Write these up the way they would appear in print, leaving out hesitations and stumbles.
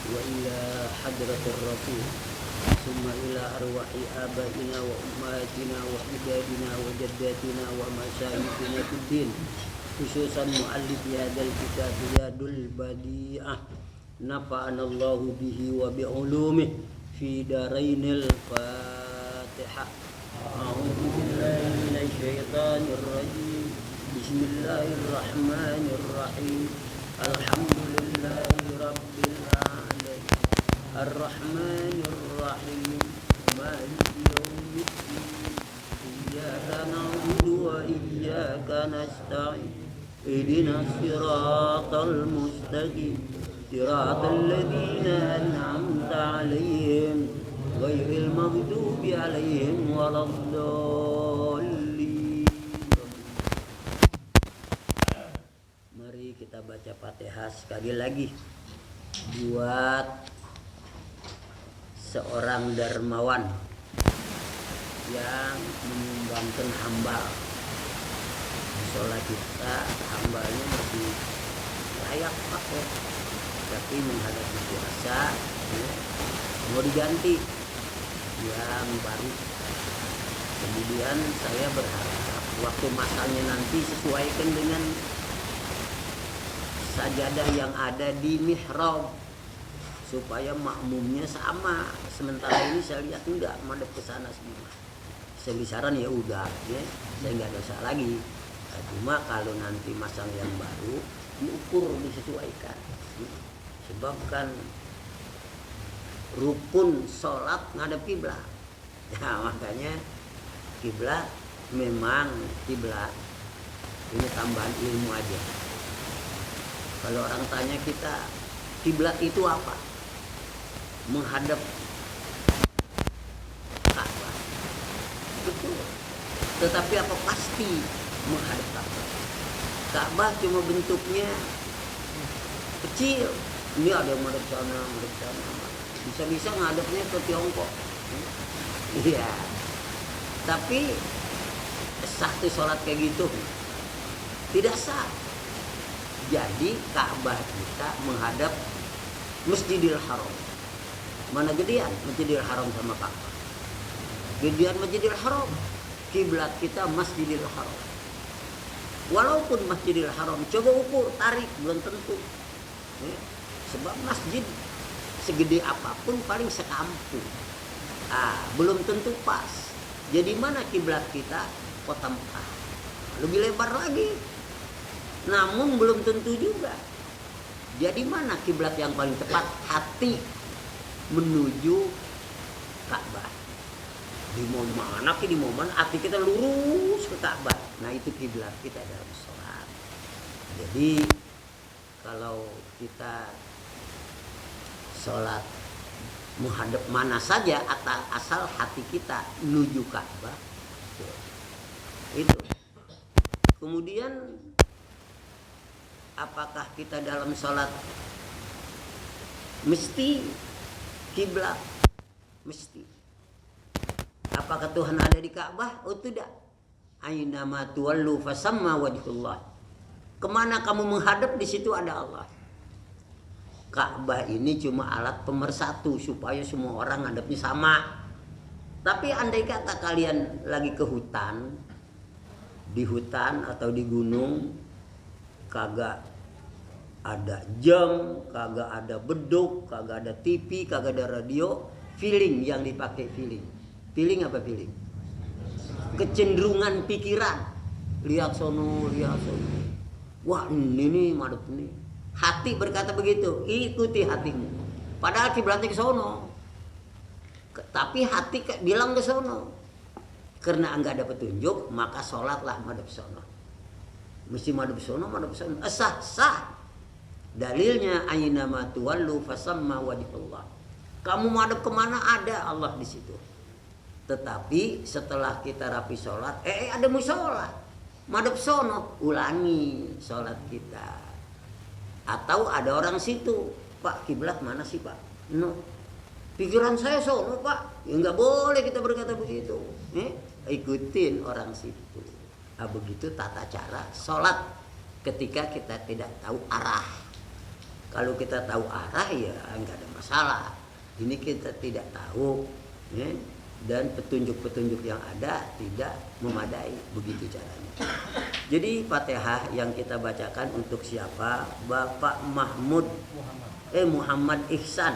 وإلى حضرة الرسول ثم إلى أرواح آبائنا وأمهاتنا وأجدادنا وجداتنا ومشايخنا في الدين خصوصا مؤلف هذا الكتاب رياض البديعة نفعنا الله به وبعلومه في دارين الفاتحة. أعوذ بالله من الشيطان الرجيم. بسم الله الرحمن الرحيم. الحمد لله رب العالمين الرحمن الرحيم مالك يوم الدين إياك نعبد وإياك نستعين اهدنا الصراط المستقيم صراط الذين أنعمت عليهم غير المغضوب عليهم ولا الضالين. Mari kita baca Fatihah sekali lagi buat seorang dermawan yang menyumbangkan hamba. Sholat kita hambanya masih layak pakai, tapi menghadapi puasa mau diganti yang baru. Kemudian saya berharap waktu masanya nanti sesuaikan dengan sajadah yang ada di mihrab supaya makmumnya sama. Sementara ini saya lihat enggak madep ke sana semua. Sebisaran ya udah, ya saya nggak dosa lagi. Cuma kalau nanti masang yang baru diukur, disesuaikan. Sebab kan rukun sholat ngadep kiblat. Ya makanya kiblat memang kiblat. Ini tambahan ilmu aja. Kalau orang tanya kita kiblat itu apa? Menghadap Ka'bah. Betul. Tetapi apa pasti menghadap Ka'bah? Ka'bah cuma bentuknya kecil. Ini ada yang menghadap sana, menghadap sana. Bisa-bisa ngadepnya ke Tiongkok. Iya. Tapi satu sholat kayak gitu tidak sah. Jadi Ka'bah kita menghadap Masjidil Haram. Mana gedean Masjidil Haram sama Ka'bah? Gedean Masjidil Haram. Kiblat kita Masjidil Haram. Walaupun Masjidil Haram, coba ukur, tarik, belum tentu. Sebab masjid segede apapun paling sekampung. Belum tentu pas. Jadi mana kiblat kita? Kota Mekah. Lebih lebar lagi. Namun belum tentu juga. Jadi mana kiblat yang paling tepat? Hati menuju Ka'bah. Di mau mana hati kita lurus ke Ka'bah. Nah itu kiblat kita dalam sholat. Jadi kalau kita sholat menghadap mana saja asal hati kita menuju Ka'bah. Itu. Kemudian apakah kita dalam sholat mesti kiblat? Mesti. Apakah Tuhan ada di Ka'bah? Oh tidak. Aina ma tuwallu fasamma wajhullah. Kemana kamu menghadap, di situ ada Allah. Ka'bah ini cuma alat pemersatu supaya semua orang ngadepnya sama. Tapi andai kata kalian lagi ke hutan, di hutan atau di gunung, kagak ada jam, kagak ada beduk, kagak ada TV, kagak ada radio, feeling yang dipakai feeling. Feeling apa feeling? Kecenderungan pikiran. Lihat sono, lihat sono. Wah ini nih madep nih. Hati berkata begitu, ikuti hatimu. Padahal kiblatnya ke sono. Tapi hati bilang ke sono. Karena enggak ada petunjuk, maka sholatlah madep sono. Mesti madep sono, madep sono. Sah. Dalilnya aina ma tuwallu fasamma wajhullah. Kamu madep kemana ada Allah di situ. Tetapi setelah kita rapi sholat, ada mushola, madep sono, ulangi sholat kita. Atau ada orang situ, Pak kiblat mana sih Pak? No, pikiran saya sono Pak. Ya nggak boleh kita berkata begitu. Ikutin orang situ. Begitu tata cara sholat ketika kita tidak tahu arah. Kalau kita tahu arah ya nggak ada masalah. Ini kita tidak tahu, ya, dan petunjuk-petunjuk yang ada tidak memadai, begitu caranya. Jadi Fatihah yang kita bacakan untuk siapa? Bapak Muhammad Ihsan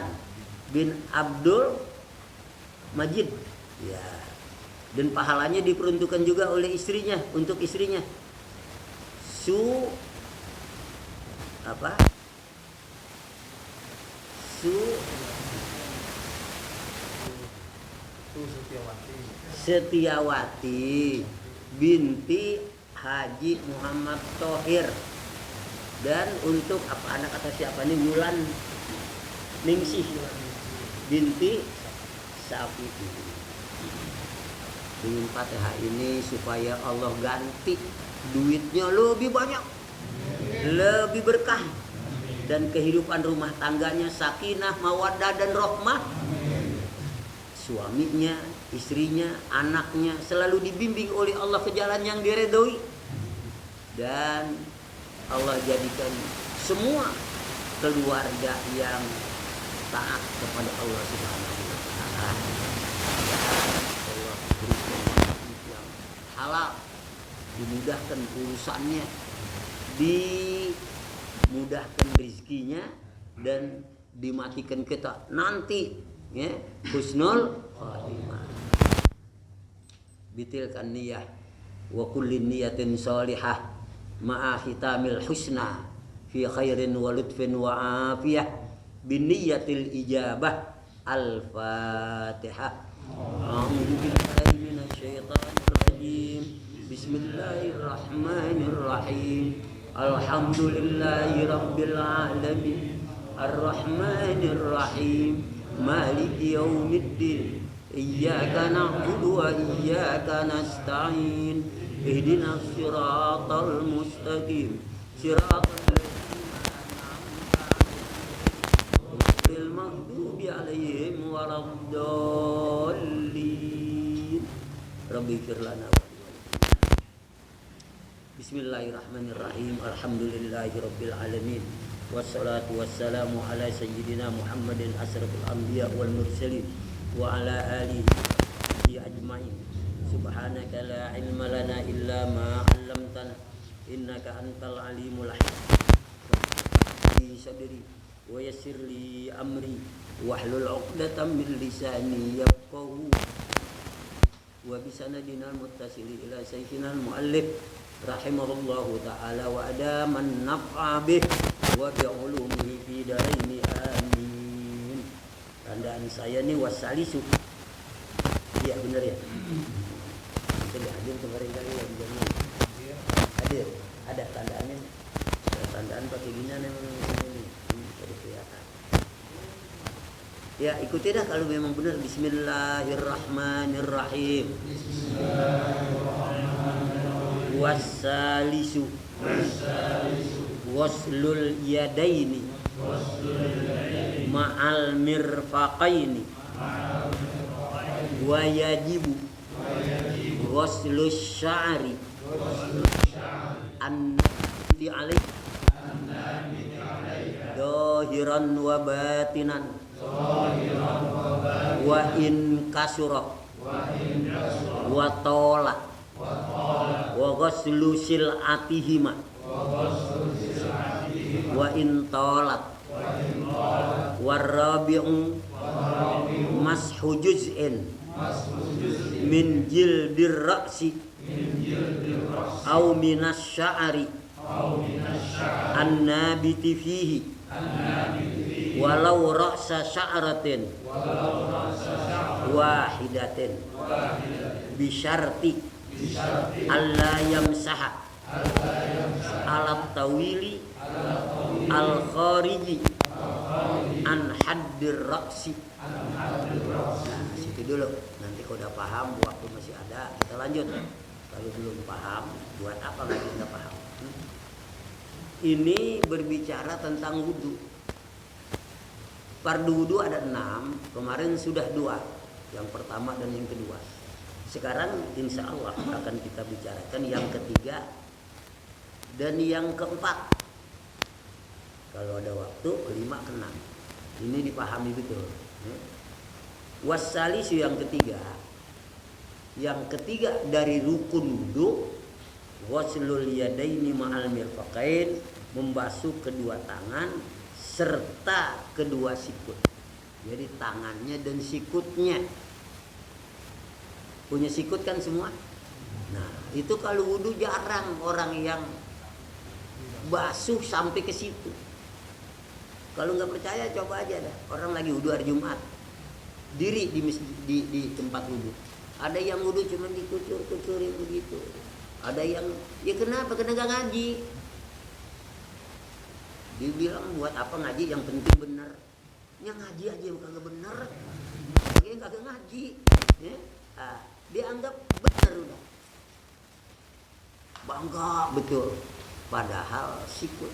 bin Abdul Majid, ya. Dan pahalanya diperuntukkan juga oleh istrinya, untuk istrinya. Setiawati binti Haji Muhammad Thohir. Dan untuk anak kata siapa nih? Wulan Ningsih binti Safi'i. Dengan Fatihah ini supaya Allah ganti duitnya lebih banyak, lebih berkah, dan kehidupan rumah tangganya sakinah, mawaddah dan rahmah. Suaminya, istrinya, anaknya selalu dibimbing oleh Allah ke jalan yang diredoi, dan Allah jadikan semua keluarga yang taat kepada Allah Subhanahu wa taala. Allah berikan yang halal, dimudahkan urusannya, dimudahkan rezekinya, dan dimatikan kita nanti, ya, husnul khatimah. Bitilkan niyah wa kullin niyatin shalihah ma'a hitamil husna fi khairin wa lutfin wa afiyah biniyatil ijabah. Al-Fatihah. A'udzu billahi minasyaitonir rajim. Bismillahirrahmanirrahim. Alhamdulillahi rabbil alamin. Ar-Rahmanir Rahim. Maliki yaumiddin. Iyyaka na'budu wa iyyaka nasta'in. Ihdinas siratal mustaqim. Siratal maghdubi 'alaihim waladdallin. Rabbi ighfir lana. Bismillahirrahmanirrahim. Alhamdulillahi rabbil alamin. Wassalatu wassalamu ala sayyidina Muhammadin asrafil anbiya wal mursalin wa ala alihi ajmain. Subhanaka la ilma lana illa ma 'allamtana innaka antal alimul hakim. Sadri wa yassir li amri wahlul 'uqdatam min lisani yafqahu wa bisanadina muttasili ila sayyidina al-muallif rahimahullahu ta'ala wa adaman naf'a bih wa bi'ulumihi fi daraini amin. Tandaan saya nih wasalisu. Iya benar ya. Tidak hadir kemarin kali ya jangan. Hadir. Ada tandaannya. Tandaan pakai gini memang ini jadi kelihatan. Ya ikuti dah kalau memang benar. Bismillahirrahmanirrahim. Wassalisu waslul yadaini ma'al mirfaqaini wa yajibu waslus sya'ri an-nabiti alaih dohiran wa batinan wa in kasura wa tola wa ghaslu sil'atihima wa in tolat warabi'u mashu juz'in min jildir ra'si au minas sya'ri an-nabiti fihi walau ra'sa sya'ratin wahidatin bisyarti alla yamsaha alat tawili al khariji an haddir ra'si. Situ dulu, nanti kalau udah paham waktu masih ada kita lanjut. Kalau belum paham buat apa lagi kita paham. Ini berbicara tentang wudu. Fardu wudu ada 6, kemarin sudah 2, yang pertama dan yang kedua. Sekarang insya Allah akan kita bicarakan yang ketiga dan yang keempat. Kalau ada waktu, kelima, keenam. Ini dipahami betul. Wassalisu yang ketiga. Yang ketiga dari rukun wudu, ghuslul yadaini ma'al mirfaqain, membasuh kedua tangan serta kedua sikut. Jadi tangannya dan sikutnya. Punya sikut kan semua? Nah, itu kalau wudu jarang orang yang basuh sampai ke situ. Kalau nggak percaya coba aja dah. Orang lagi wudu hari Jumat, diri di tempat wudu. Ada yang wudu cuma dikucur-kucurin begitu. Ada yang ya kenapa? Kena nggak ngaji. Dia bilang buat apa ngaji? Yang penting benar. Ya ngaji aja bukan nggak benar. Dia nggak ngaji. Ya? Nah, dia anggap benar udah. Bangga betul. Padahal sikut.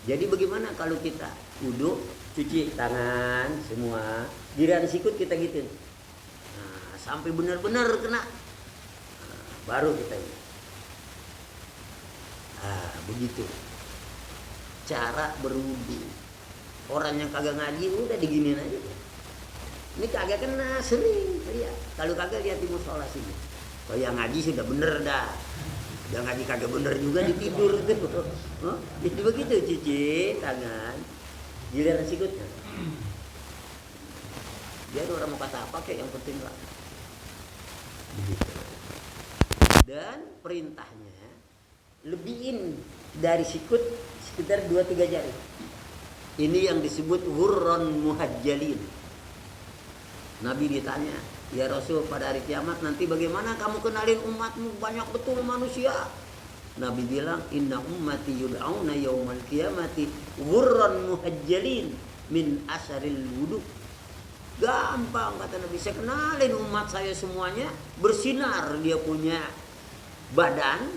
Jadi bagaimana kalau kita wudu, cuci tangan semua, giliran sikut kita gitu. Nah, sampai benar-benar kena. Nah, baru kita ini. Ah, begitu. Cara berwudu. Orang yang kagak ngaji udah diginiin aja. Ini kagak kena sering lihat. Kalau kagak lihat di musola sini. Kalau yang ngaji sudah bener dah. Yang ngaji kagak bener juga ditidur tuh. Oh, jadi begitu cuci tangan. Giliran sikutnya. Dia orang mau kata apa kayak yang penting lah. Begitu. Dan perintahnya lebihin dari sikut sekitar 2-3 jari. Ini yang disebut hurron muhajjalin. Nabi ditanya, ya Rasul pada hari kiamat nanti bagaimana kamu kenalin umatmu, banyak betul manusia. Nabi bilang, inna ummati yud'auna yaumal qiyamati hurron muhajjalin min asharil wudu. Gampang kata Nabi, saya kenalin umat saya semuanya bersinar, dia punya badan,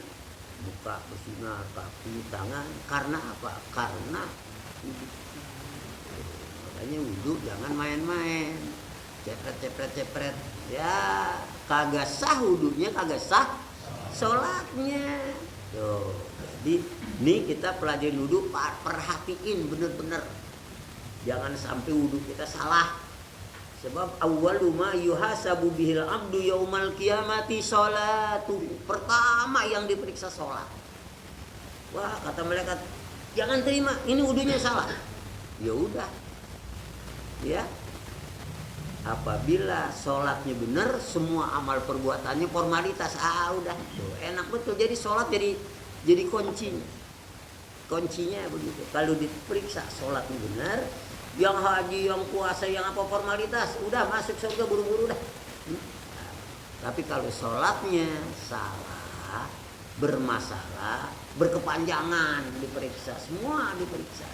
muka bersinar, kaki, tangan. Karena apa? Karena wudu. Makanya wudu jangan main-main, cepret. Ya kagak sah wudunya, kagak sah sholatnya. Tuh, jadi nih kita pelajari wudu, perhatiin bener-bener. Jangan sampai wudu kita salah. Sebab awwalu ma yuhasabu bihil abdu yaumal qiyamati sholatu. Pertama yang diperiksa sholat. Wah, kata malaikat, jangan terima, ini wudunya salah. Ya udah. Ya. Apabila sholatnya benar, semua amal perbuatannya formalitas. Ah udah, tuh, enak betul. Jadi sholat jadi kuncinya. Kuncinya begitu. Kalau diperiksa sholatnya benar, yang haji, yang puasa, yang apa formalitas, udah masuk surga buru-buru dah. Tapi kalau sholatnya salah, bermasalah, berkepanjangan, diperiksa, semua diperiksa.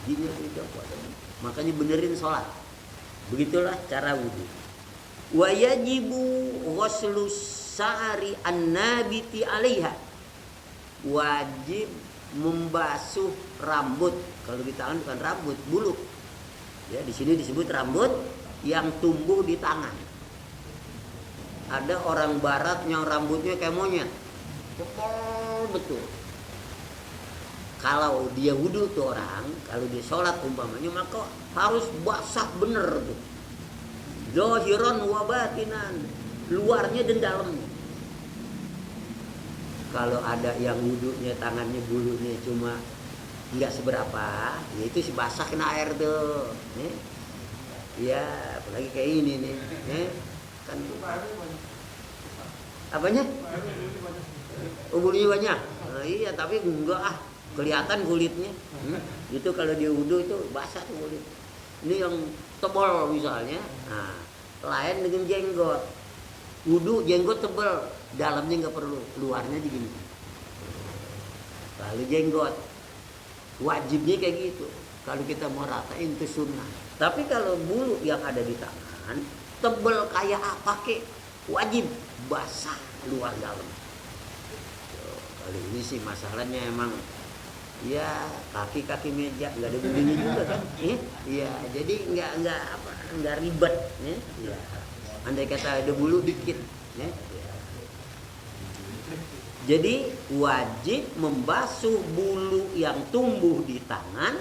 Hajinya juga, puasanya. Makanya benerin sholat. Begitulah cara wudu. Wa yajibu ghuslu sa'ri an-nabiti 'alaiha. Wajib membasuh rambut. Kalau di tangan bukan rambut, bulu. Ya, di sini disebut rambut yang tumbuh di tangan. Ada orang barat yang rambutnya kayak monyet. Tebal betul. Kalau dia wudu tuh orang, kalau dia sholat umpamanya, maka harus basah bener tuh. Zahiran wa batinan, luarnya dan dalamnya. Kalau ada yang wudunya tangannya bulunya cuma nggak seberapa, ya itu si basah kena air tuh. Ya, apalagi kayak ini nih. Kan apanya? Oh, bulunya banyak. Nah, iya, tapi enggak kelihatan kulitnya. Itu kalau dia wudu itu basah tuh kulit. Ini yang tebal misalnya. Nah, lain dengan jenggot. Wudu jenggot tebal, dalamnya nggak perlu, luarnya begini. Kalau jenggot wajibnya kayak gitu. Kalau kita mau ratain itu sunnah. Tapi kalau bulu yang ada di tangan tebal kayak apa kek, wajib basah luar dalam. Kali ini sih masalahnya emang ya kaki meja nggak ada begini juga kan, iya jadi nggak ribet, ya. Andai kata ada bulu dikit, ya. Jadi wajib membasuh bulu yang tumbuh di tangan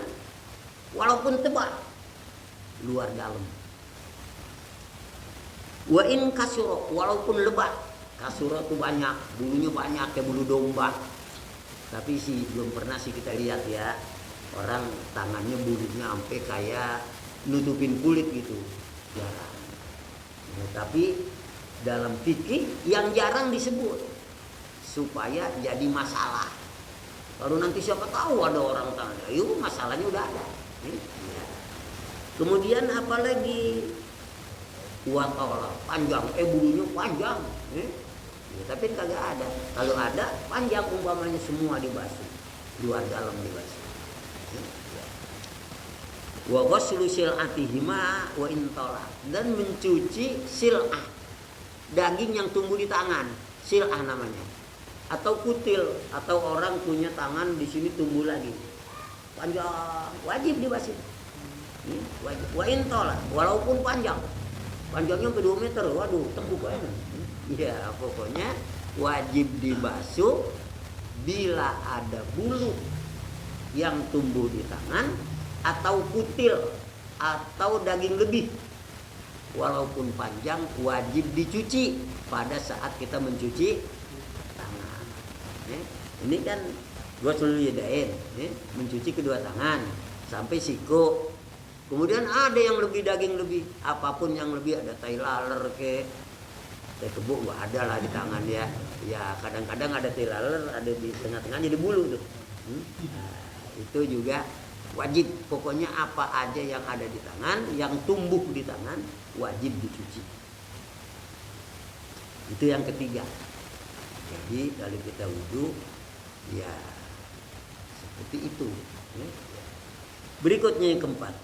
walaupun tebal, luar dalam. Wa in kasuro, walaupun lebat. Kasuro itu banyak, bulunya banyak kayak bulu domba. Tapi sih belum pernah sih kita lihat ya, orang tangannya bulunya sampai kayak nutupin kulit gitu, jarang. Nah, tapi dalam fikih yang jarang disebut supaya jadi masalah. Kalau nanti siapa tahu ada orang tangan, yuk masalahnya udah ada. Ya. Kemudian apalagi watola, panjang, bulunya panjang. Ya, tapi kagak ada. Kalau ada panjang umpamanya semua dibasuh, luar dalam dibasuh. Ya. Wa ghuslu sil'atihima wa intola, dan mencuci sil'ah, daging yang tumbuh di tangan, sil'ah namanya. Atau kutil, atau orang punya tangan di sini tumbuh lagi panjang, wajib dibasuh. Wajib. Wa intola, walaupun panjangnya sampai 2 meter, waduh tembuk banget. Ya pokoknya wajib dibasuh bila ada bulu yang tumbuh di tangan atau kutil atau daging lebih, walaupun panjang wajib dicuci pada saat kita mencuci tangan. Ini kan ghusl yadain, mencuci kedua tangan sampai siku. Kemudian ada yang lebih daging lebih, apapun yang lebih, ada tai laler ke tai kebo, ada lah di tangan ya. Ya kadang-kadang ada tai laler, ada di tengah-tengah jadi bulu tuh. Nah, itu juga wajib. Pokoknya apa aja yang ada di tangan, yang tumbuh di tangan, wajib dicuci. Itu yang ketiga. Jadi kalau kita wudu, ya seperti itu. Berikutnya yang keempat.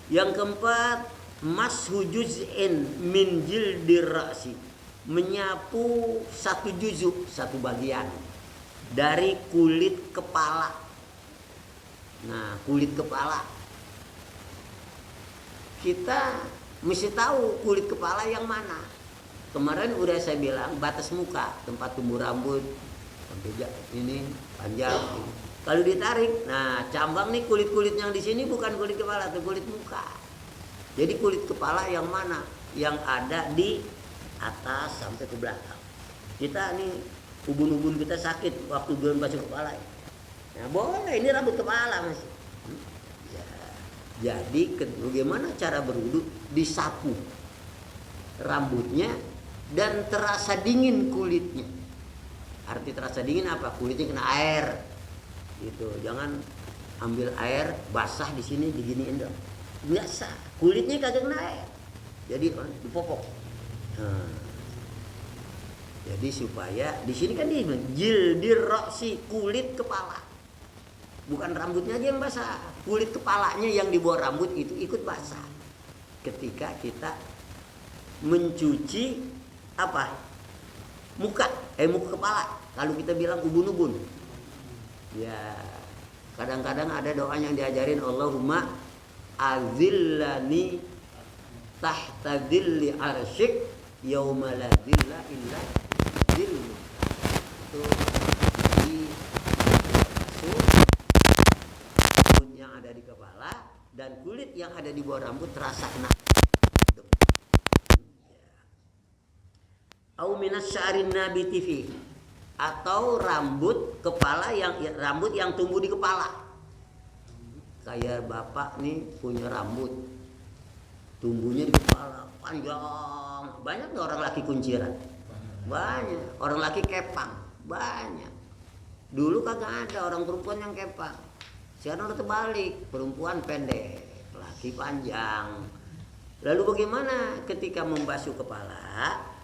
Yang keempat, mashu juz'in min jildir ra'si, menyapu satu juzuk, satu bagian dari kulit kepala. Nah, kulit kepala kita mesti tahu kulit kepala yang mana. Kemarin udah saya bilang batas muka, tempat tumbuh rambut sampai ini panjang. Kalau ditarik, nah cambang nih kulit-kulit yang di sini bukan kulit kepala, itu kulit muka. Jadi kulit kepala yang mana? Yang ada di atas sampai ke belakang. Kita nih ubun-ubun kita sakit waktu belum basuh kepala. Nah boleh, ini rambut kepala masih. Ya, jadi bagaimana cara berwudu? Disapu rambutnya dan terasa dingin kulitnya. Arti terasa dingin apa? Kulitnya kena air. Gitu. Jangan ambil air basah di sini diginiin dong. Biasa, kulitnya kagak kena air. Jadi dipopok. Nah, jadi supaya di sini kan dia bilang jildir ra'si, kulit kepala. Bukan rambutnya aja yang basah, kulit kepalanya yang di bawah rambut itu ikut basah. Ketika kita mencuci apa? Muka kepala. Kalau kita bilang ubun-ubun. Ya, kadang-kadang ada doa yang diajarin, Allahumma azillani tahta dhilli arsyik yauma la dhilla illa dhillu. Itu di kulit yang ada di kepala dan kulit yang ada di bawah rambut terasa kena. Au minas sya'rin nabiti fi, atau rambut kepala rambut yang tumbuh di kepala. Kayak bapak nih punya rambut tumbuhnya di kepala panjang. Banyak nih orang laki kunciran, banyak orang laki kepang, banyak. Dulu kagak ada orang perempuan yang kepang, sekarang udah terbalik, perempuan pendek, laki panjang. Lalu bagaimana ketika membasuh kepala?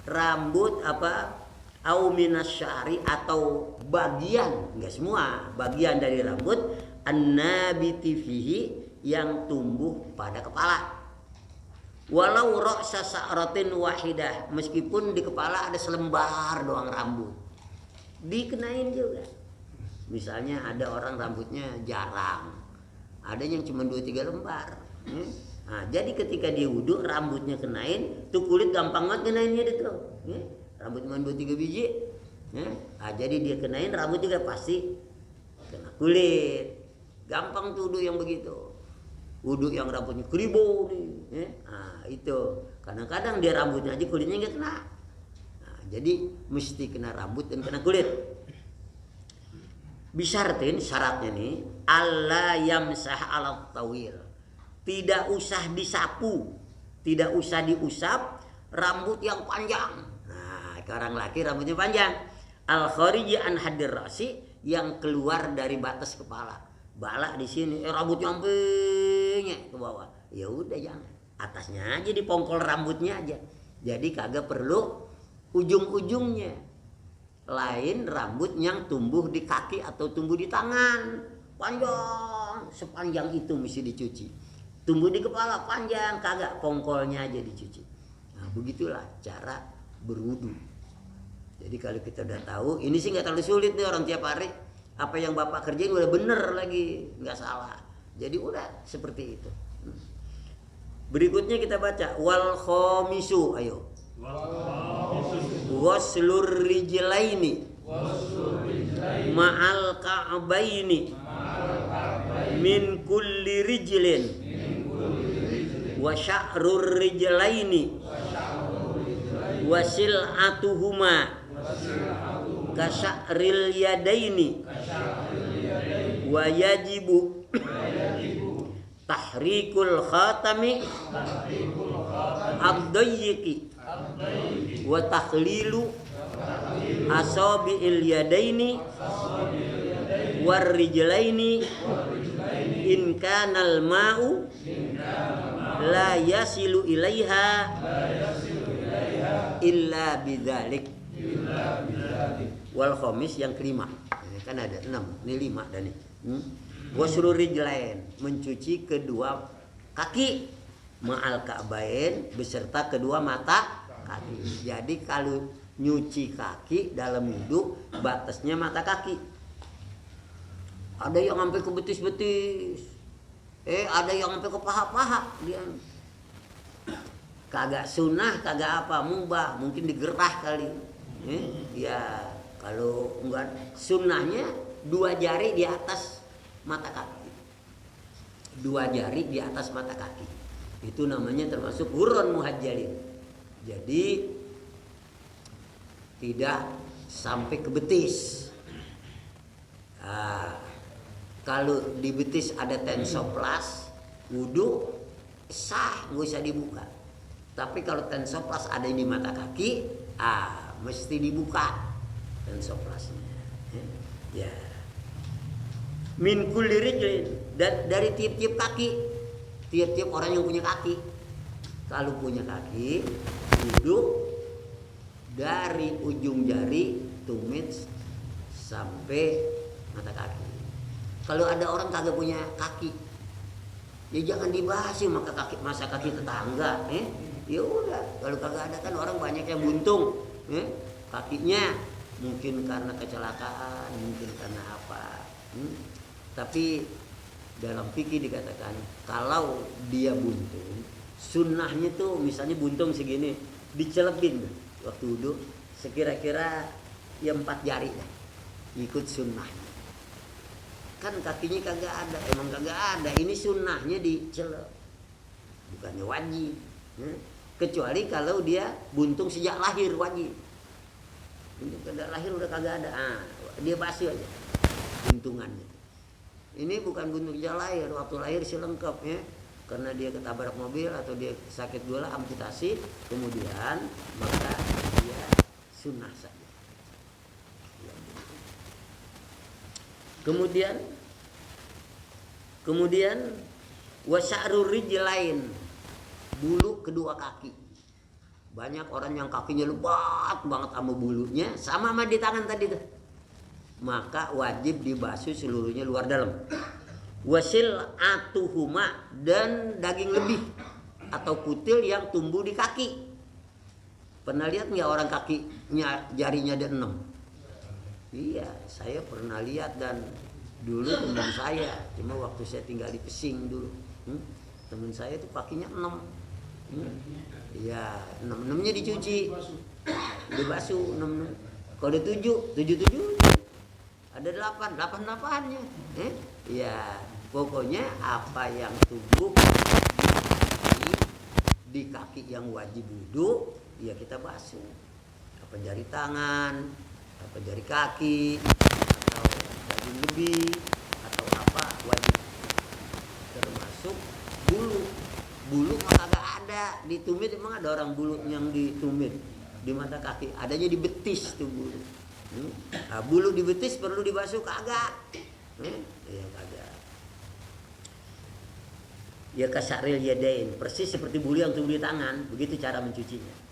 Rambut apa? Au minas sya'ri, atau bagian, enggak semua, bagian dari rambut annabiti fihi, yang tumbuh pada kepala. Walau ra'sa sa'ratin wahidah, meskipun di kepala ada selembar doang rambut, dikenain juga. Misalnya ada orang rambutnya jarang, ada yang cuma 2-3 lembar. Nah, jadi ketika dia wudu rambutnya kenain, tuh kulit gampang banget kenainnya itu. Rambut cuma 2-3 biji. Nah, jadi dia kenain rambut juga pasti kena kulit. Gampang tuh wudhu yang begitu. Wudhu yang rambutnya keribu nih. Nah, itu. Kadang-kadang dia rambutnya aja kulitnya nggak kena. Nah, jadi mesti kena rambut dan kena kulit. Bisyartin syaratnya nih, alla yamsah ala tawil. Tidak usah disapu, tidak usah diusap rambut yang panjang. Nah, orang laki rambutnya panjang. Al khariji an hadir rasi, yang keluar dari batas kepala. Balak di sini, rambut nyampingnya ke bawah. Ya udah jangan. Atasnya aja dipongkol rambutnya aja. Jadi kagak perlu ujung-ujungnya. Lain rambut yang tumbuh di kaki atau tumbuh di tangan, panjang, sepanjang itu mesti dicuci. Tumbuh di kepala panjang, kagak, pongkolnya aja dicuci. Nah, begitulah cara berwudu. Jadi kalau kita udah tahu, ini sih nggak terlalu sulit nih orang tiap hari. Apa yang bapak kerjain udah bener lagi, nggak salah. Jadi udah seperti itu. Berikutnya kita baca wal khamisu, ayo. Waslur rijlaini ma'al ka'baini min kulli rijlin wa sya'rur rijlaini wa sil'atuhuma ka sya'ril yadaini wa yajibu tahrikul khatami ad-dayyiqi wa takhlilu asabi'il yadaini war rijlaini in kanal ma'u la yasilu ilaiha illa bidzalik. Wal khamis yang kelima. Ini kan ada 6, ini 5 dan ini. Waslur rijlain, mencuci kedua kaki, ma'al ka'bain, beserta kedua mata kaki. Jadi kalau nyuci kaki dalam wudhu batasnya mata kaki. Ada yang sampai ke betis-betis, ada yang sampai ke paha-paha. Dia kagak sunnah, kagak apa, mubah, mungkin digerah kali. Ya kalau enggak sunnahnya 2 jari di atas mata kaki, 2 jari di atas mata kaki. Itu namanya termasuk hurun muhajjalin. Jadi tidak sampai ke betis. Kalau di betis ada tensoplas, wudhu sah, nggak usah dibuka. Tapi kalau tensoplas ada di mata kaki, mesti dibuka tensoplasnya. Ya. Min kulli rijlin, dari tiap-tiap kaki. Tiap-tiap orang yang punya kaki, kalau punya kaki, duduk dari ujung jari tumit sampai mata kaki. Kalau ada orang kagak punya kaki, ya jangan dibahas sih masa kaki tetangga. Ya udah, kalau kagak ada kan orang banyak yang buntung, kakinya mungkin karena kecelakaan, mungkin karena apa. Tapi dalam fikih dikatakan kalau dia buntung, sunnahnya tuh misalnya buntung segini, dicelepin waktu wudhu sekira-kira ya 4 jari lah, ikut sunnahnya. Kan kakinya kagak ada, emang kagak ada, ini sunnahnya dicelep, bukannya wajib. Kecuali kalau dia buntung sejak lahir wajib. Ini sejak lahir udah kagak ada, dia basuh aja buntungannya. Ini bukan buntung sejak lahir, waktu lahir sih lengkap ya. Karena dia ketabrak mobil atau dia sakit gula amputasi, kemudian maka dia sunnah saja. Kemudian wasya'rur rijlain, bulu kedua kaki. Banyak orang yang kakinya lebat banget sama bulunya, sama di tangan tadi tuh. Maka wajib dibasuh seluruhnya luar dalam. Wasil atuhuma, dan daging lebih atau kutil yang tumbuh di kaki. Pernah lihat nggak orang kakinya jarinya ada 6? Iya, saya pernah lihat, dan dulu teman saya, cuma waktu saya tinggal di Pesing dulu, teman saya itu kakinya 6. Iya, 6-6-nya dicuci, dibasuh 6. Kalau ada 7 ada 8-8-nya. Iya, Pokoknya apa yang tumbuh di kaki yang wajib wudu, ya kita basuh. Apa jari tangan, apa jari kaki, atau daging lebih, atau apa wajib. Termasuk bulu. Bulu mah kagak ada di tumit, emang ada orang bulu yang di tumit di mata kaki, adanya di betis tuh bulu. Nah, bulu di betis perlu dibasuh kagak? Ya kagak. Ya kasaril yadain, persis seperti bulu yang tumbuh di tangan, begitu cara mencucinya.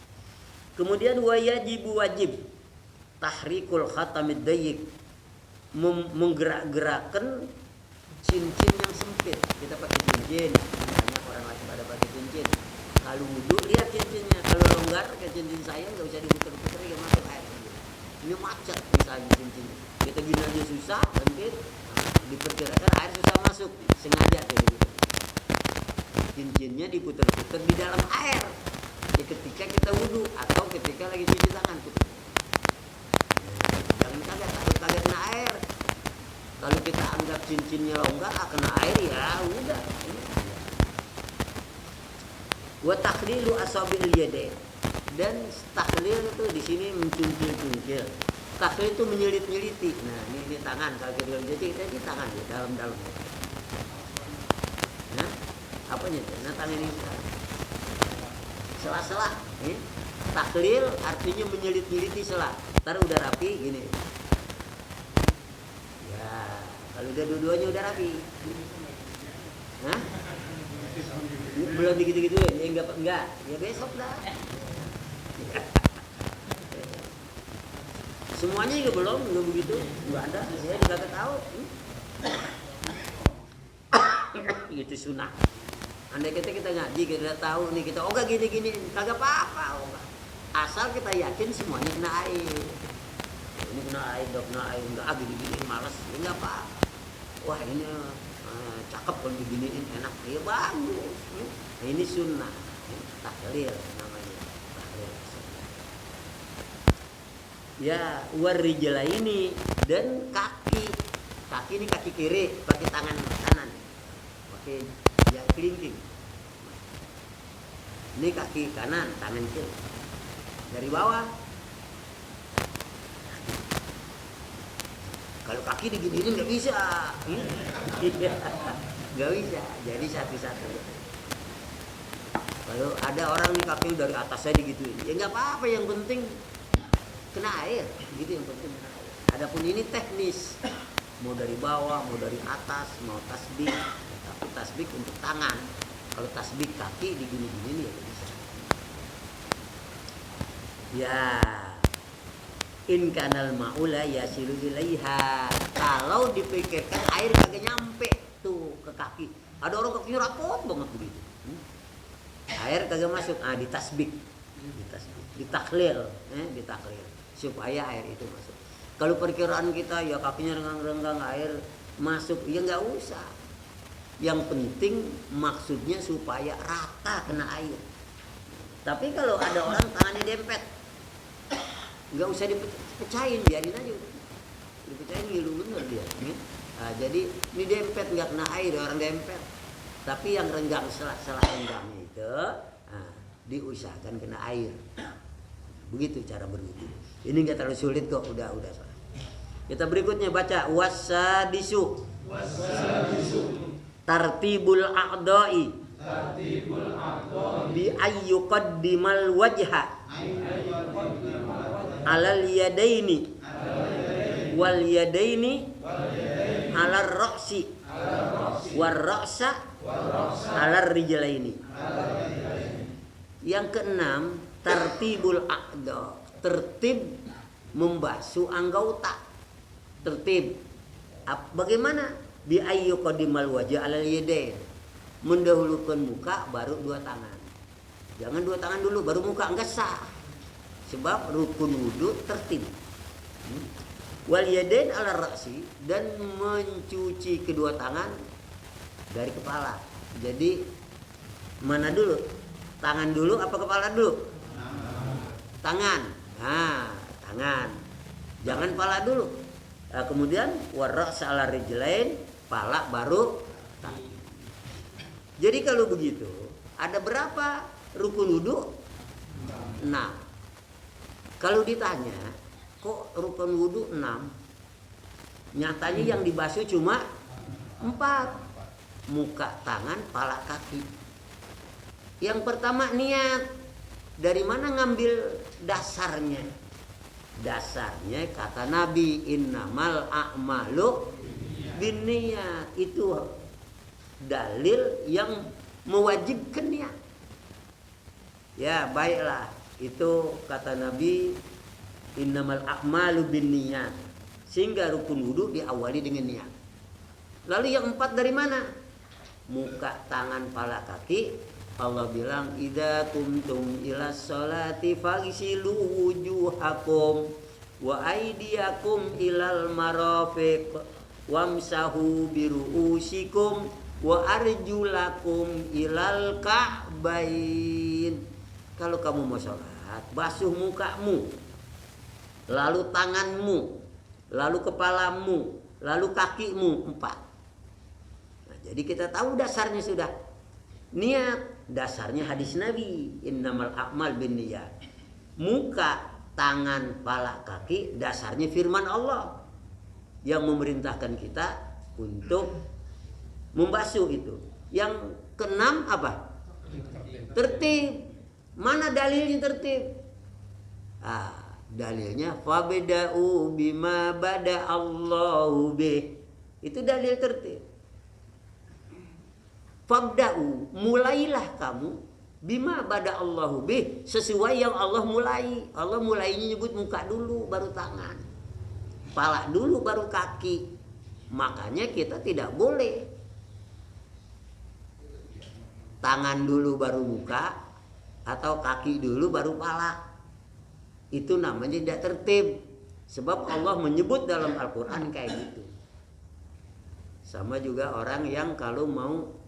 Kemudian wajibu wajib tahrikul khatamid dayyik, menggerak-gerakkan cincin yang sempit. Kita pakai cincin, banyak orang lagi pada pakai cincin. Kalau wudu lihat cincinnya, kalau longgar kayak cincin saya nggak usah diputer-puter, ya masuk air. Ini macet misalnya cincinnya. Kita gini aja susah, sempit, diperkirakan air susah masuk, sengaja kayak gitu. Cincinnya diputer-puter di dalam air. Ya ketika kita wudu atau ketika lagi cuci tangan tuh. Jangan kaget, takut kaget kena air. Kalau kita anggap cincinnya longgar, kena air ya udah. Wa takhlilu asabil yadain. Dan takhlil itu di sini mencungkil-cungkil. Takhlil itu menyelit-nyeliti. Nah, ini tangan kalau kita jadi di tangan ya, dalam-dalam. Nah, apanya? Nah, tangan ini sela-sela. Takhlil artinya menyelit-nyeliti sela. Ntar udah rapi gini. Ya, kalau udah dua-duanya udah rapi. Hah? Belum gitu-gitu ya enggak. Ya besok dah. Semuanya juga belum begitu. Enggak ada. Saya juga enggak tahu. Itu sunnah. Andai kita ngaji, kita tahu nih, kita enggak gini-gini, kagak apa-apa. Asal kita yakin semuanya kena air. Ini kena air, kena air, enggak gini-gini malas, enggak apa. Wah, ini cakep kalau diginiin, enak, ya bagus. Nah, ini sunnah, tahlil namanya, tahlil. Ya, warijla ini dan kaki ini kaki kiri, pakai tangan kanan, pakai ya kelingking. Ini kaki kanan, tangan kiri. Dari bawah. Kalau kaki diginiin nggak bisa, nggak bisa. Jadi satu-satu. Kalau ada orang nih kaki dari atas saya digituin, ya nggak apa-apa. Yang penting kena air, gitu yang penting kena air. Adapun ini teknis, mau dari bawah, mau dari atas, mau tasbih, tapi tasbih untuk tangan. Kalau tasbih kaki digini-gini ya bisa. Ya. In kanal maula yasilu ilaiha. Kalau dipikirkan air kagak nyampe tuh ke kaki. Ada orang kakinya rapot banget begitu. Air kagak masuk, ditasbik. Ditakhlil, ditaklil supaya air itu masuk. Kalau perkiraan kita ya kakinya renggang-renggang air masuk, ya enggak usah. Yang penting maksudnya supaya rata kena air. Tapi kalau ada orang tangannya dempet, nggak usah dipecahin, biarin aja. Dipecahin gilu bener dia. Nah, jadi ini dempet nggak kena air, orang dempet. Tapi yang renggang selah renggangnya itu, diusahakan kena air. Begitu cara berwudu. Ini nggak terlalu sulit kok, udah. Kita berikutnya baca wasadisu. Tartibul a'dha'i. Bi ayyuqaddimal wajha. Alal yadaini wal yadaini alal ra'si war ra'sa alal rijlaini. Yang keenam, tartibul a'dha, tertib membasuh anggota. Tertib bagaimana? Bi ayyuqaddimal wajha alal yadain, mendahulukan muka baru dua tangan. Jangan dua tangan dulu baru muka, enggak sah. Sebab rukun wudu tertib. Wal yadain ala ra'si, dan mencuci kedua tangan dari kepala. Jadi mana dulu? Tangan dulu apa kepala dulu? Tangan. Nah, tangan. Jangan kepala dulu. Nah, kemudian war ra'sa ala rijlain, pala baru kaki. Jadi kalau begitu, ada berapa rukun wudu? 6. Kalau ditanya, kok rukun wudu 6? Nyatanya yang dibasuh cuma 4. Muka, tangan, pala, kaki. Yang pertama niat. Dari mana ngambil dasarnya? Dasarnya kata Nabi, innamal a'malu binniyat. Itu dalil yang mewajibkan niat. Ya baiklah, itu kata Nabi, innamal a'malu binniyat. Sehingga rukun wudu diawali dengan niat. Lalu yang 4 dari mana? Muka, tangan, pala, kaki. Allah bilang, idza kumtum ilas sholati faghsilu wujuhakum wa aydiyakum ilal marafiq wamsahu biruusikum wa arjulakum ilal ka'bain. Kalau kamu mau sholat, basuh mukamu, lalu tanganmu, lalu kepalamu, lalu kakimu 4. Nah, jadi kita tahu dasarnya sudah. Niat, dasarnya hadis Nabi, innamal a'mal binniyat. Muka, tangan, pala, kaki, dasarnya firman Allah yang memerintahkan kita untuk membasuh itu. Yang keenam apa? Tertib. Mana dalilnya tertib? Dalilnya fabda'u bima bada Allahu bih. Itu dalil tertib. Fabda'u, mulailah kamu bima bada Allahu bih, sesuai yang Allah mulai. Allah mulainya nyebut muka dulu baru tangan, pala dulu baru kaki. Makanya kita tidak boleh tangan dulu baru muka atau kaki dulu baru pala. Itu namanya tidak tertib. Sebab Allah menyebut dalam Al-Quran kayak gitu. Sama juga orang yang kalau mau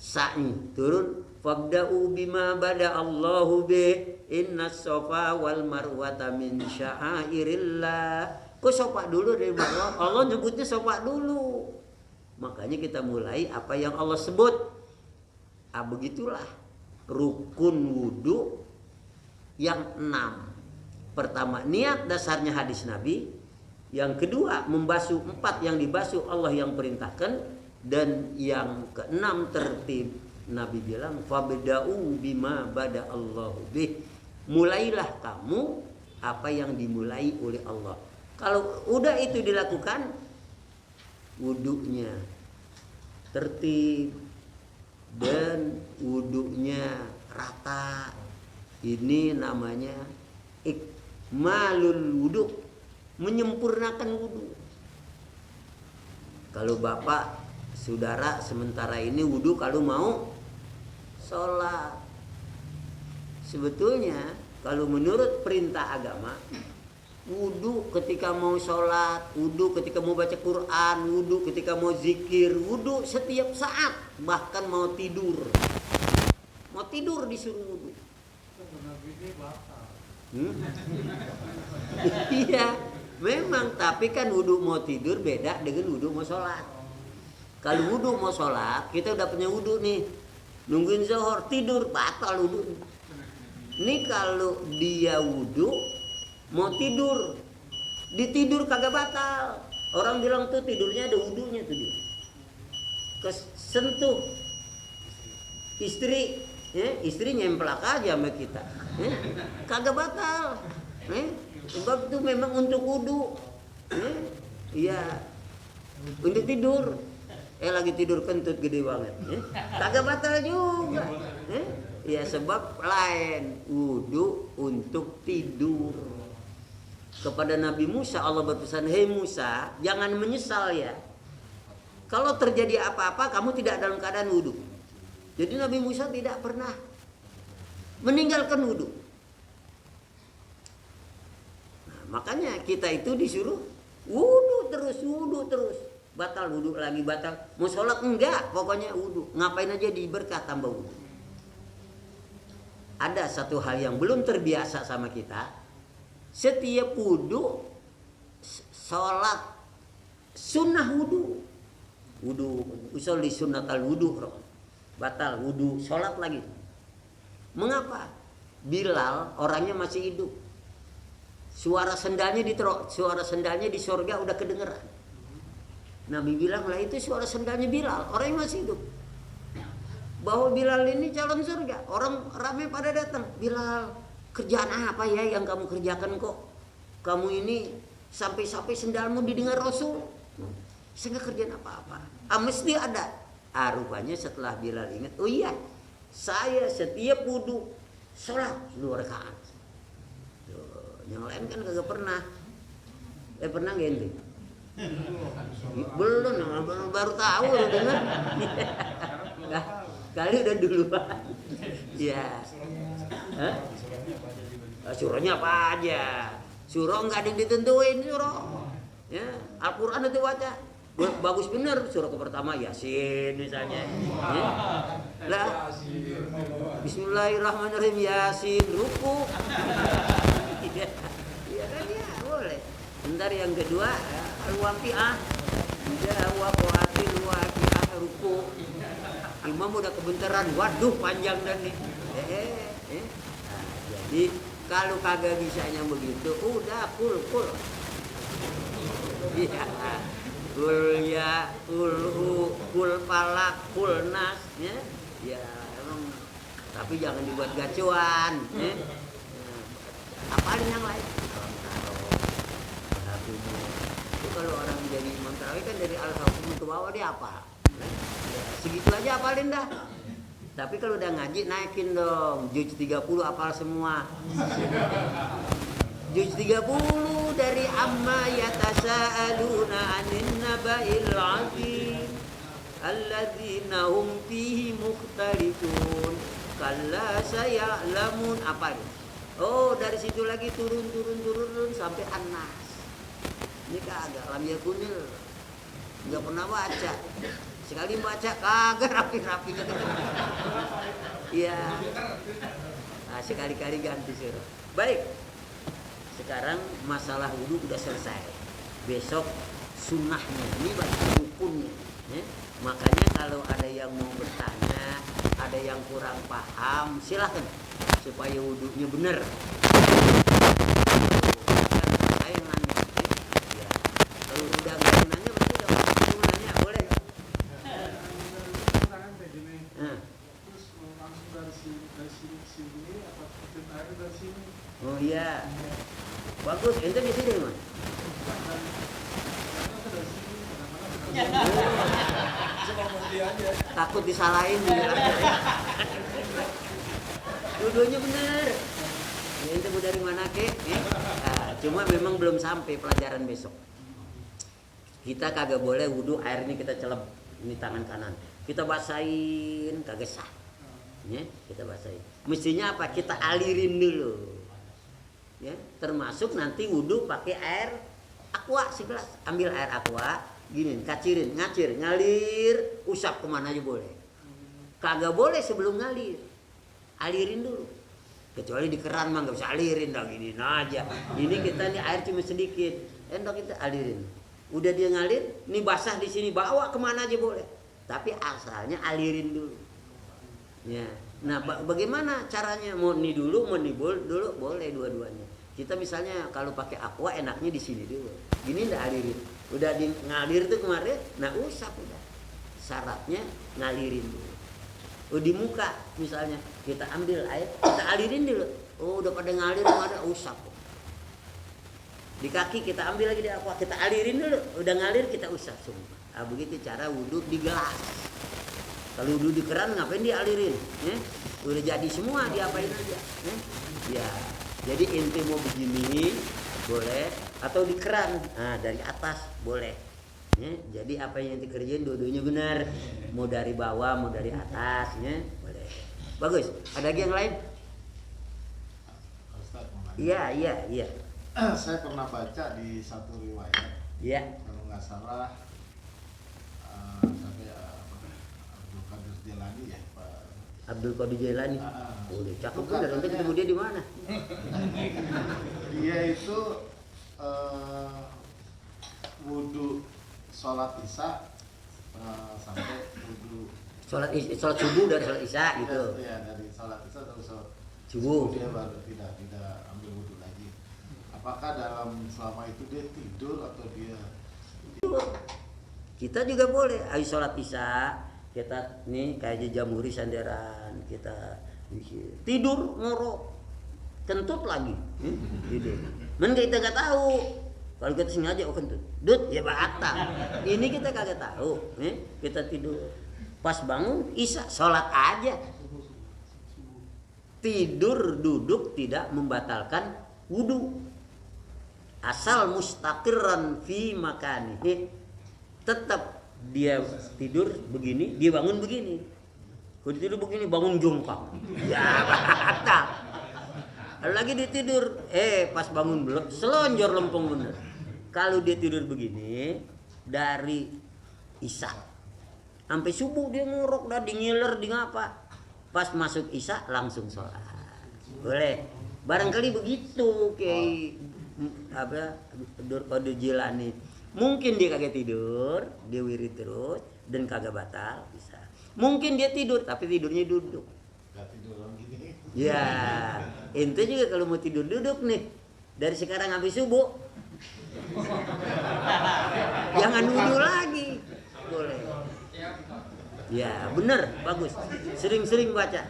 sa'i turun, fabda'u bima bada Allahu bih, innas safa wal marwata min sya'airillah. Kok sofa dulu dari Marwah? Allah nyebutnya sofa dulu. Makanya kita mulai apa yang Allah sebut. Begitulah rukun wudu yang 6. Pertama niat, dasarnya hadis Nabi. Yang kedua membasuh 4 yang dibasuh Allah yang perintahkan. Dan yang keenam tertib. Nabi bilang fabda'u bima bada Allahu bih, mulailah kamu apa yang dimulai oleh Allah. Kalau udah itu dilakukan, wudunya tertib dan wudunya rata. Ini namanya ikmalul wudu, menyempurnakan wudu. Kalau bapak saudara sementara ini wudu kalau mau sholat, sebetulnya kalau menurut perintah agama, wudu ketika mau sholat, wudu ketika mau baca Quran, wudu ketika mau zikir, wudu setiap saat, bahkan mau tidur disuruh wudu. Iya memang, tapi kan wudu mau tidur beda dengan wudu mau sholat. Kalau wudu mau sholat, kita udah punya wudu nih, nungguin zuhur, tidur batal wudu. Ini kalau dia wudu mau tidur, ditidur kagak batal. Orang bilang tuh tidurnya ada wudunya tuh dia. Kesentuh istri, istri nyemplak aja sama kita, kagak batal. Sebab itu memang untuk wudu, iya, untuk tidur. Lagi tidur kentut gede banget, kagak batal juga. Ya sebab lain, wudu untuk tidur. Kepada Nabi Musa Allah berpesan, hei Musa, jangan menyesal ya. Kalau terjadi apa-apa kamu tidak dalam keadaan wudu. Jadi Nabi Musa tidak pernah meninggalkan wudu. Nah, makanya kita itu disuruh wudu terus. Batal wudu lagi batal. Mau sholat enggak, pokoknya wudu. Ngapain aja diberkah tambah wudu. Ada satu hal yang belum terbiasa sama kita. Setiap wudu sholat sunnah wudu. wudu, usolli sunnatal wudu, batal wudu, sholat lagi. Mengapa? Bilal orangnya masih hidup. Suara sendalnya di surga udah kedengeran. Nabi bilang lah itu suara sendalnya Bilal, orang yang masih hidup. Bahwa Bilal ini calon surga. Orang ramai pada datang. Bilal, kerjaan apa ya yang kamu kerjakan kok? Kamu ini sampai-sampai sendalmu didengar Rasul. Saya nggak kerjaan apa-apa. Mesti ada. Rupanya setelah Bilal ingat, oh iya, saya setiap wudu sholat 2 rakaat. Yang lain kan kagak pernah. Pernah nggak ente? Belum, baru tahu lu dengar. Kali udah duluan. Iya. Surahnya apa aja? Surah nggak ada yang ditentuin surah. Ya, Al-Quran itu baca. Bagus bener surah pertama Yasin misalnya. Ya. Lah, Bismillahirrahmanirrahim Yasin ruku. Iya kan ya boleh. Bentar yang kedua Al-Waqi'ah. Udah waqa'atil waqi'ah ruku. Imam udah kebenteran. Waduh panjang dan nih. Nah, jadi kalau kagak bisanya begitu, udah kul. Iya. Kul ya, kul falak, kul nas, ya. Ya emang. Tapi jangan dibuat gacuan, ya. Apalin yang lain. Itu kalau orang jadi imam tarawih kan dari al-hakum ke bawah dia apa? Ya, segitu aja apalin dah. Tapi kalau udah ngaji naikin dong. Juz 30 apal semua. Juz 30 dari amma yatasaaluna 'anin naba'il 'azim alladzina hum fihi mukhtalifun kalla saya'lamun. Apa ini? Oh, dari situ lagi turun sampai An-Nas. Ini kagak lam yakunil. Enggak pernah baca. Sekali baca kagak rapi-rapi gitu. Iya. Nah, sekali-kali ganti surah. Baik. Sekarang masalah wudu udah selesai. Besok sunnahnya, ini baca rukunnya. Ya. Makanya kalau ada yang mau bertanya, ada yang kurang paham, silahkan supaya wudunya benar. Saya nanya, ya. Kalau udah nggak nanya, berarti udah mau nanya, boleh. Terus langsung dari sini atau air dari sini? Oh iya. Bagus, ente di sini mas. Takut disalahin juga. Dua-duanya bener. Ya, ente mau dari mana kek? Nah, cuma memang belum sampai pelajaran besok. Kita kagak boleh wudhu air ini kita celep ini tangan kanan. Kita basahin kagak sah. Ya, kita basahin. Mestinya apa? Kita alirin dulu. Ya, termasuk nanti wudhu pakai air aqua segelas. Ambil air aqua, gini, kacirin, ngacir, ngalir, usap kemana aja boleh. Kagak boleh sebelum ngalir. Alirin dulu. Kecuali di keran mah nggak bisa alirin dah gini aja. Ini kita nih air cuma sedikit, endok kita alirin. Udah dia ngalir, nih basah di sini, bawa kemana aja boleh. Tapi asalnya alirin dulu. Ya. Nah, bagaimana caranya? Mau nih dulu, mau nih dulu, boleh dua-duanya. Kita misalnya kalau pakai aqua enaknya di sini dulu. Gini ndak alirin. Udah di ngalir tuh kemarin, nah usap udah. Syaratnya ngalirin dulu. Oh, di muka misalnya kita ambil air, kita alirin dulu. Oh, udah pada ngalir, ada usap. Di kaki kita ambil lagi di aqua, kita alirin dulu. Udah ngalir kita usap semua. Nah, begitu cara wudhu di gelas. Kalau wudhu di keran ngapain dialirin? Ya? Udah jadi semua, diapain aja? Ya. Jadi ente mau begini boleh, atau di keran, nah dari atas boleh. Ya, jadi apa yang dikerjain dua-duanya benar. Mau dari bawah, mau dari atas, ya boleh. Bagus. Ada lagi yang lain? Iya. Saya pernah baca di satu riwayat. Iya. Kalau nggak salah, sampai Abdul Qadir Jailani ya, Pak. Abdul Qadir Jailani. Udah cakep kan, nanti ketemu dia di mana? Dia itu wudhu sholat isya sampai wudhu. Sholat subuh dari sholat isya gitu. Ya, dari sholat isya atau sholat Subuh. dia baru tidak ambil wudhu lagi. Apakah dalam selama itu dia tidur atau dia Kita juga boleh, ayo sholat isya, kita nih kayak jamhuri sandaran, kita tidur ngorok, kentut lagi, tidur. Men kita nggak tahu, kalau kita sengaja oh kentut, dut ya batal. Ini kita kagak tahu, kita tidur, pas bangun isya sholat aja. Tidur duduk tidak membatalkan wudu. Asal mustaqirran fi makanihi, tetap dia tidur begini, dia bangun begini. Kalau tidur begini bangun jongkang, ya batal. Lagi dia tidur, pas bangun belum selonjor lempeng bener. Kalau dia tidur begini dari isya sampai subuh dia nguruk dah, di ngiler, di ngapa. Pas masuk isya langsung sholat, boleh. Barangkali begitu kayak Qadir Jilani. Mungkin dia kagak tidur, dia wirid terus dan kagak batal, bisa. Mungkin dia tidur tapi tidurnya duduk. nggak tidur orang gini? Ya, ente juga kalau mau tidur duduk nih, dari sekarang habis subuh, jangan wudu lagi, boleh. Ya, bener, bagus. Sering-sering baca.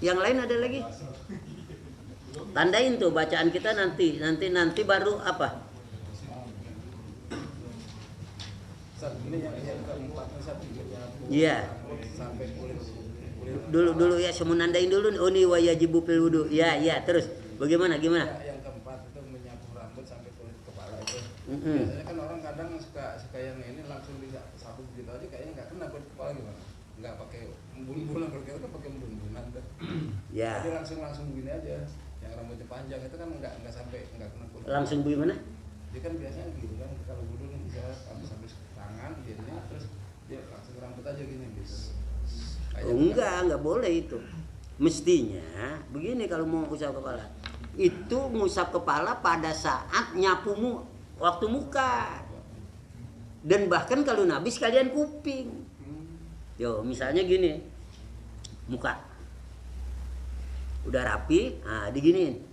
Yang lain ada lagi? Tandain tuh bacaan kita nanti baru apa? Ini yang keempat Iya. sampai kulit Dulu ya, semua nandain dulu. Oh ini wajibu fil wudu. Ya, terus bagaimana? yang keempat itu menyapu rambut sampai kulit kepala itu. Biasanya kan orang kadang suka yang ini langsung disapu begitu aja kayaknya nggak kena kulit kepala, gimana? Nggak pakai embun-embunan, kalau kita kan pakai embun-embunan tuh. Ya. Jadi langsung begini aja. Yang rambutnya panjang itu kan nggak sampai nggak kena kulit. Langsung bagaimana? Dia kan biasanya gitu kan, kalau wudu nih bisa habis tangan dia ini, terus dia langsung rambut aja gini gitu. Oh, enggak boleh itu. Mestinya begini kalau mau usap kepala. Itu ngusap kepala pada saat nyapumu waktu muka. Dan bahkan kalau Nabi sekalian kuping. Yo, misalnya gini. Muka. Udah rapi, diginiin.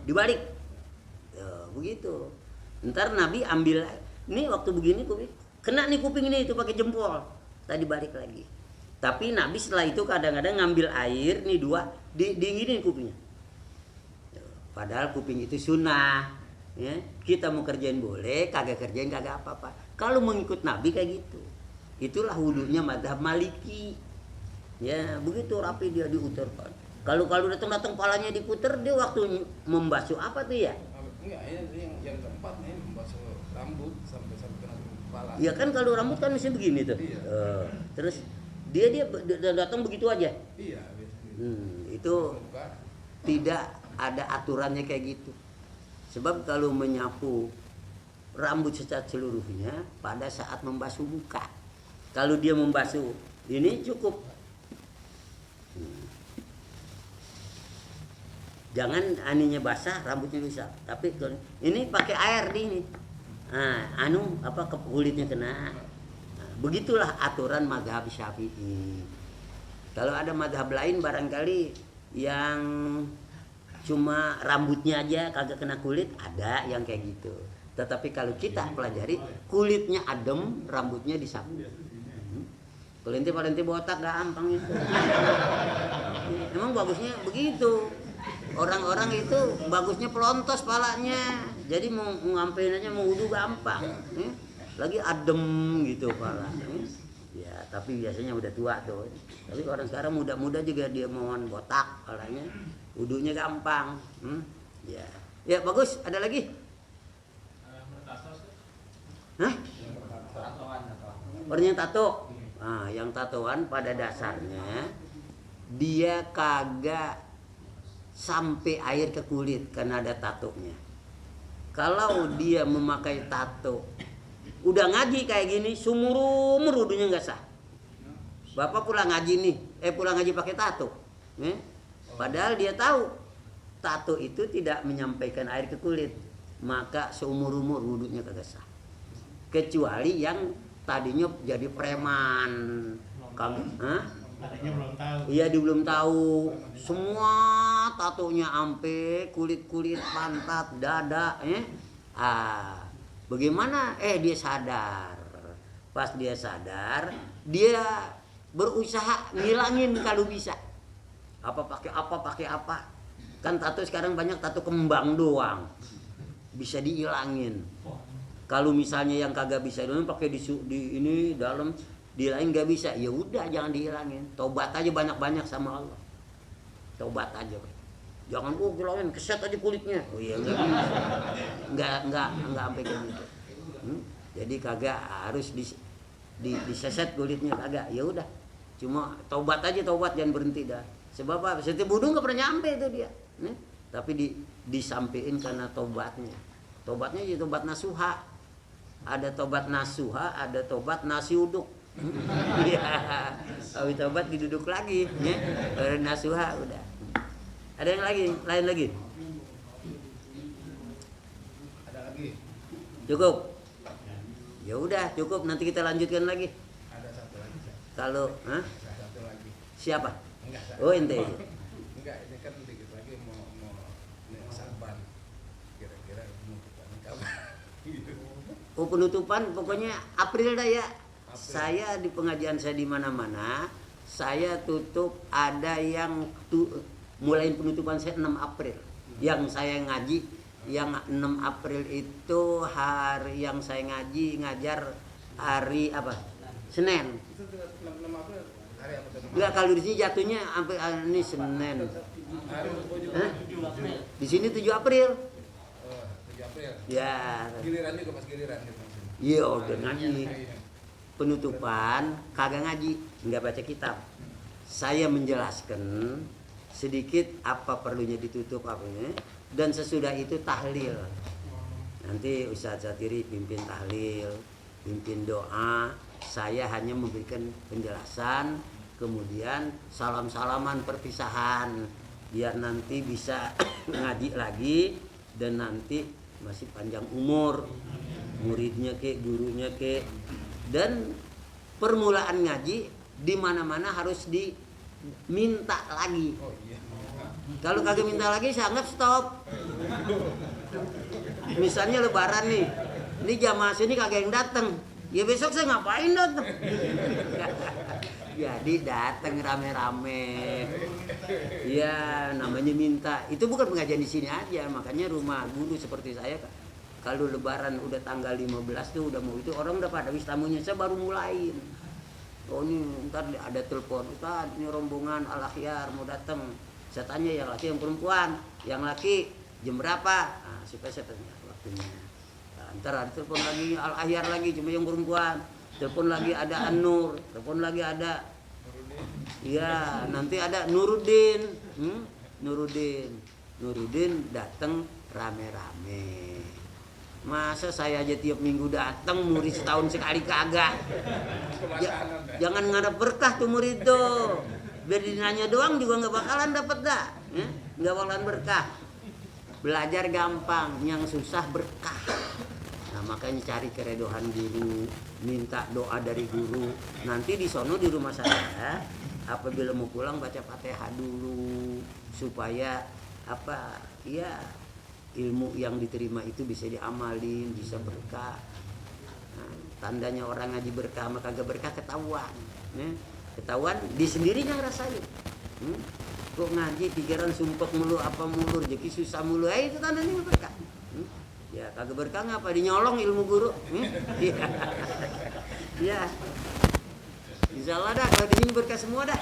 Dibalik. Yo, begitu. Ntar Nabi ambil ini waktu begini kuping. Kena nih kuping ini itu pakai jempol. Tadi balik lagi. Tapi Nabi setelah itu kadang-kadang ngambil air nih dua, diinginin kupingnya. Padahal kuping itu sunnah. Ya. Kita mau kerjain boleh, kagak kerjain kagak apa-apa. Kalau mengikut Nabi kayak gitu. Itulah wudunya mazhab Maliki. Ya, begitu rapi dia diuturkan. Kalau datang palanya diputer, dia waktu membasuh apa tuh ya? Enggak, ini yang keempat nih membasuh rambut sampai kena kepala. Ya kan kalau rambut kan mesti begini tuh. Iya. Terus dia datang begitu aja. Iya, biasanya. Itu tidak ada aturannya kayak gitu. Sebab kalau menyapu rambut secara seluruhnya pada saat membasuh muka. Kalau dia membasuh ini cukup. Jangan aninya basah, rambutnya rusak. Tapi ini pakai air di ini. Kulitnya kena. Begitulah aturan mazhab Syafi'i. Kalau ada mazhab lain barangkali yang cuma rambutnya aja kagak kena kulit, ada yang kayak gitu. Tetapi kalau kita pelajari kulitnya adem, rambutnya disapu. Kalau ente botak gampang itu. Emang bagusnya begitu. Orang-orang itu bagusnya pelontos palanya. Jadi mau ngampein aja mau wudu gampang. Lagi adem gitu pala. Ya, tapi biasanya udah tua tuh. Tapi orang sekarang muda-muda juga dia mohon botak palanya. Wudunya gampang. Ya. Ya bagus, ada lagi? Hah? Orang yang tato. Yang tatoan pada dasarnya dia kagak sampai air ke kulit karena ada tatonya. Kalau dia memakai tato udah ngaji kayak gini, sumur wudunya nggak sah. Bapak pulang ngaji pakai tato. Padahal dia tahu tato itu tidak menyampaikan air ke kulit, maka seumur-umur wudunya kagak sah. kecuali yang tadinya jadi preman. Tadinya belum tahu. Iya, dia belum tahu. Semua tatonya ampe kulit-kulit pantat, dada, bagaimana? Dia sadar. Pas dia sadar, dia berusaha ngilangin kalau bisa. Apa pakai apa. Kan tato sekarang banyak tato kembang doang. Bisa dihilangin. Kalau misalnya yang kagak bisa itu pakai di ini dalam, di lain nggak bisa, ya udah jangan dihilangin. Tobat aja banyak-banyak sama Allah. Tobat aja. Jangan hilangin, keset aja kulitnya. Oh iya, nggak bisa. Nggak sampai kayak gitu. Jadi kagak harus diseset kulitnya, kagak. Ya udah. Cuma tobat aja, tobat, jangan berhenti dah. Sebab apa? Setiap wudu nggak pernah nyampe itu dia. Tapi disampein karena tobatnya. Tobatnya jadi tobat nasuha. Ada tobat nasuha, ada tobat nasi uduk. Iya, habis tobat diduduk lagi, ya. Nasuha udah. Ada yang lain lagi? Ada lagi? Cukup. Ya udah, cukup. Nanti kita lanjutkan lagi. Ada satu lagi. Kalau, Satu lagi. siapa? Enggak. Oh, ente. Enggak, ini kan dikit lagi mau Saban. Kira-kira penutupan kapan? Oh, penutupan pokoknya April dah ya. April. Saya di pengajian saya di mana-mana, saya tutup ada yang mulai penutupan saya 6 April. Yang saya ngaji yang 6 April itu hari yang saya ngajar hari apa? Senin. Itu 6 April hari apa tuh? Enggak, kalau di sini jatuhnya sampai ini Senin. Hari Rebo juga. Hah? Di sini 7 April. Oh, 7 April. Ya. Giliran juga pas giliran gitu. Iya, udah ngaji. Iya. Penutupan kagak ngaji, nggak baca kitab. Saya menjelaskan sedikit apa perlunya ditutup apanya, dan sesudah itu tahlil. Nanti Ustaz Satiri pimpin tahlil, pimpin doa. Saya hanya memberikan penjelasan, kemudian salam-salaman perpisahan, biar nanti bisa ngaji lagi dan nanti masih panjang umur, muridnya ke, gurunya ke. Dan permulaan ngaji di mana-mana harus diminta lagi. Oh iya. Kalau kagak minta lagi saya anggap stop. Misalnya lebaran nih, ini jamaah sini kagak yang datang, ya besok saya ngapain datang? Jadi datang rame-rame. Ya namanya minta. Itu bukan pengajian di sini aja, makanya rumah guru seperti saya. Kalau lebaran udah tanggal 15 tuh udah mau itu orang udah pada wis tamunya, saya baru mulain. Oh ini ntar ada telepon, Ustaz ini rombongan Al-Akhyar mau datang. Saya tanya yang laki yang perempuan, yang laki jam berapa? Nah, supaya saya tanya waktunya. Nah, ntar ada telepon lagi Al-Akhyar lagi cuma yang perempuan. Telepon lagi ada An-Nur, telepon lagi ada iya, nanti ada Nuruddin. Nuruddin datang rame-rame. Masa saya aja tiap minggu datang, murid setahun sekali kagak. Jangan ngarep berkah tuh murid tuh. Biar dinanya doang juga nggak bakalan dapet dah, nggak bakalan berkah. Belajar gampang, yang susah berkah. Nah makanya cari keredohan guru, minta doa dari guru. Nanti di sono di rumah saya, apabila mau pulang baca Fatihah dulu supaya apa? Ya ilmu yang diterima itu bisa diamalin, bisa berkah. Nah, tandanya orang ngaji berkah sama kagak berkah ketahuan. Ketahuan di sendirinya ngerasain. Kok ngaji pikiran sumpek mulu apa mulu, rezeki susah mulu, itu tandanya berkah. Ya kagak berkah ngapa dinyolong ilmu guru. Ya. Insyaallah dah kalau di sini berkah semua dah.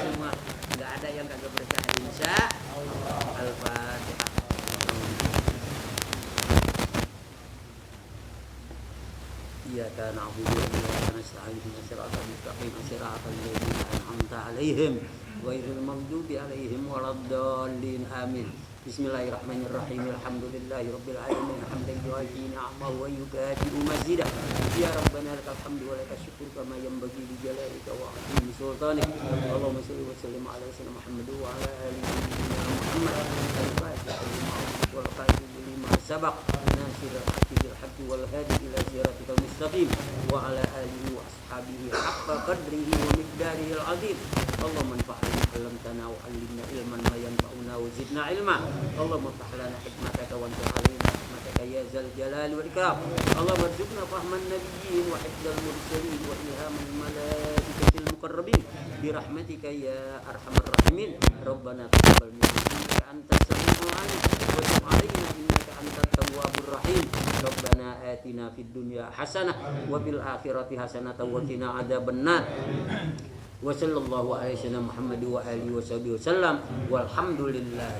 Semua. Enggak ada yang kagak berkah insyaallah. Al-Fatihah. Iyyaka na'budu wa iyyaka nasta'in ihdinas siratal mustaqim siratal ladzina an'amta 'alaihim ghairil maghdubi 'alaihim waladdallin amin. Bismillahirrahmanirrahim. Alhamdulillahi rabbil alamin hamdan yu'ti ni'amahu wa yukafi'u mazidah. Ya rabbana lakal hamdu wa lakal syukru kama yanbaghi li jalalika wa 'azimi sultanik. Allahumma shalli wa sallim ala sayyidina Muhammad wa ala ali sayyidina Muhammad. Al-Fatihah wal qadri lima sabaq nasiril haqqi bil haqqi wal hadi ila siratikal mustaqim wa ala alihi wa ashabihi haqqa qadrihi wa miqdarihi al-azim. Allahumma anfa'na bima 'allamtana wa 'allimna ilman ma yanfa'una wa zidna ilma. Allahumma iftah lana hikmataka wa ansur 'alaina rahmataka ya zal jalali wal ikram. Allahumma arzuqna fahman nabiyyin wa hifdzal mursalin wa ilhamal malaikatil muqarrabin bi rahmatika ya arhamar rahimin. Rabbana taqabbal minna innaka antas samiul 'alim wa tub 'alaina innaka antat tawwabur rahim. Rabbana atina fid dunya hasanah wa fil akhirati hasanah wa qina adzabannar. Wa sallallahu alaihi wasallam Muhammad wa alihi wasallam walhamdulillah.